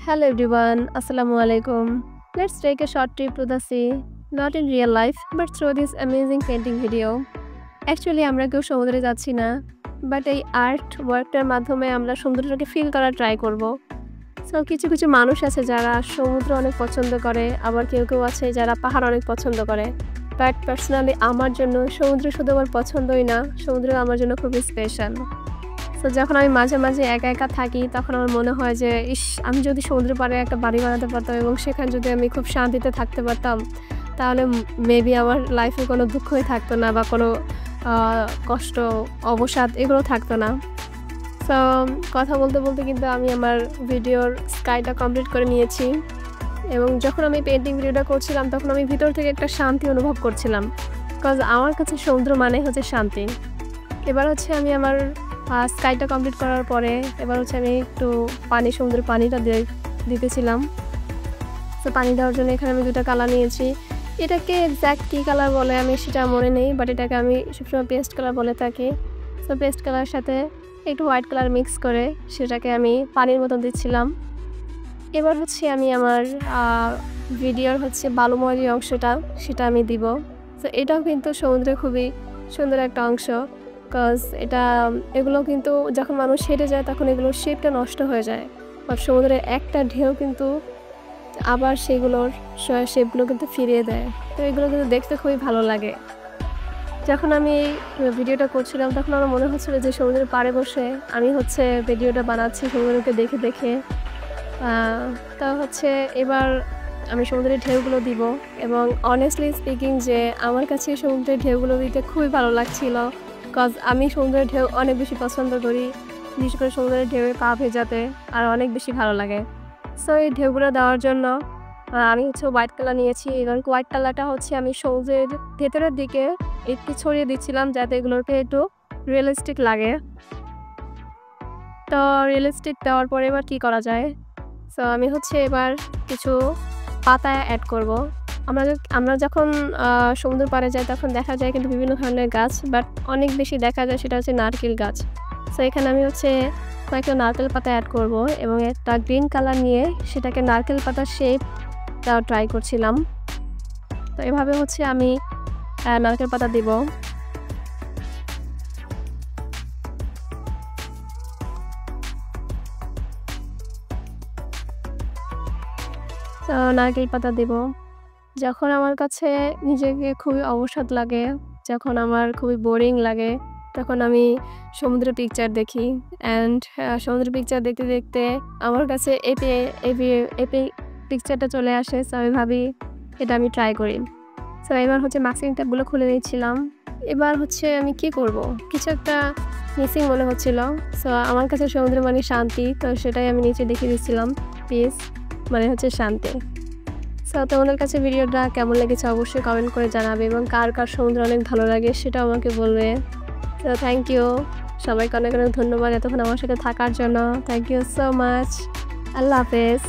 Hello everyone, Assalamu alaikum. Let's take a short trip to the sea, not in real life, but through this amazing painting video. Actually, আমরা কেউ সমুদ্রে যাচ্ছি না, but এই art ওয়ার্কটার মাধ্যমে আমরা সমুদ্রটাকে feel করার ট্রাই করব। সো কিছু কিছু মানুষ আছে যারা সমুদ্র অনেক পছন্দ করে, আবার কেউ কেউ আছে যারা পাহাড় অনেক পছন্দ করে। বাট পার্সোনালি আমার জন্য সমুদ্র শুধু আমার পছন্দই না, সমুদ্র আমার জন্য খুবই স্পেশাল। তো যখন আমি মাঝে মাঝে একা একা থাকি তখন আমার মনে হয় যে আমি যদি সমুদ্র পাড়ে একটা বাড়ি বানাতে পারতাম এবং সেখানে যদি আমি খুব শান্তিতে থাকতে পারতাম, তাহলে মেবি আমার লাইফে কোনো দুঃখই থাকতো না বা কোনো কষ্ট অবসাদ এগুলো থাকতো না। সো কথা বলতে বলতে কিন্তু আমি আমার ভিডিওর স্কাইটা কমপ্লিট করে নিয়েছি এবং যখন আমি পেন্টিং ভিডিওটা করছিলাম তখন আমি ভিতর থেকে একটা শান্তি অনুভব করছিলাম, বিকজ আমার কাছে সমুদ্র মানে হচ্ছে শান্তি। এবার হচ্ছে আমি আমার স্কাইটা কমপ্লিট করার পরে এবার হচ্ছে আমি একটু সমুদ্রের পানিটা দিতেছিলাম। তো পানি দেওয়ার জন্য এখানে আমি দুটো কালার নিয়েছি। এটাকে এক্স্যাক্ট কী কালার বলে আমি সেটা মনে নেই, বাট এটাকে আমি সবসময় পেস্ট কালার বলে থাকি। তো পেস্ট কালারের সাথে একটু হোয়াইট কালার মিক্স করে সেটাকে আমি পানির মতন দিচ্ছিলাম। এবার হচ্ছে আমি আমার ভিডিওর হচ্ছে বালুময় যে অংশটা সেটা আমি দিব। তো এটাও কিন্তু সমুদ্রে খুবই সুন্দর একটা অংশ, বিকজ এগুলো কিন্তু যখন মানুষ হেঁটে যায় তখন এগুলোর শেপটা নষ্ট হয়ে যায়, বাট সমুদ্রের একটা ঢেউ কিন্তু আবার সেগুলোর শেপগুলো কিন্তু ফিরিয়ে দেয়। তো এগুলো কিন্তু দেখতে খুবই ভালো লাগে। যখন আমি ভিডিওটা করছিলাম তখন আমার মনে হচ্ছিলো যে সমুদ্রের পাড়ে বসে আমি হচ্ছে ভিডিওটা বানাচ্ছি সমুদ্রকে দেখে দেখে। তা হচ্ছে এবার আমি সমুদ্রের ঢেউগুলো দিব এবং অনেস্টলি স্পিকিং যে আমার কাছে সমুদ্রের ঢেউগুলো দিতে খুবই ভালো লাগছিল, বিকজ আমি সমুদ্রের ঢেউ অনেক বেশি পছন্দ করি, বিশেষ করে সমুদ্রের ঢেউয়ে পা ভেজাতে আর অনেক বেশি ভালো লাগে। সো এই ঢেউগুলো দেওয়ার জন্য আমি হচ্ছে হোয়াইট কালার নিয়েছি এবং হোয়াইট কালারটা হচ্ছে আমি সমুদ্রের ভেতরের দিকে একটু ছড়িয়ে দিচ্ছিলাম যাতে এগুলোকে একটু রিয়েলিস্টিক লাগে। তো রিয়েলিস্টিক দেওয়ার পরে এবার কী করা যায়, সো আমি হচ্ছে এবার কিছু পাতা অ্যাড করব। আমরা যখন সমুদ্র পাড়ে যাই তখন দেখা যায় কিন্তু বিভিন্ন ধরনের গাছ, বাট অনেক বেশি দেখা যায় সেটা হচ্ছে নারকেল গাছ। সো এখানে আমি হচ্ছে কয়েকটা নারকেল পাতা অ্যাড করব এবং একটা গ্রিন কালার নিয়ে সেটাকে নারকেল পাতার শেপ দেওয়া ট্রাই করছিলাম। তো এভাবে হচ্ছে আমি নারকেল পাতা দিব। তো নারকেল পাতা দেব যখন আমার কাছে নিজেকে খুবই অবসাদ লাগে, যখন আমার খুবই বোরিং লাগে, তখন আমি সমুদ্রের পিকচার দেখি অ্যান্ড সমুদ্রের পিকচার দেখতে দেখতে আমার কাছে এপি পিকচারটা চলে আসে। সো আমি ভাবি এটা আমি ট্রাই করি। সো এবার হচ্ছে মাস্কিং ট্যাপগুলো খুলে নিচ্ছিলাম। এবার হচ্ছে আমি কি করব, কিছু একটা মিসিং মনে হচ্ছিল। সো আমার কাছে সমুদ্র মানে শান্তি, তো সেটাই আমি নিচে দেখিয়ে দিচ্ছিলাম, পিস মানে হচ্ছে শান্তি। সো তোমাদের কাছে ভিডিওটা কেমন লেগেছে অবশ্যই কমেন্ট করে জানাবে এবং কার কার সমুদ্র অনেক ভালো লাগে সেটাও আমাকে বলবে। তো থ্যাংক ইউ সবাইকে অনেক অনেক ধন্যবাদ এতক্ষণ আমার সাথে থাকার জন্য। Thank you so much. Allah হাফেজ।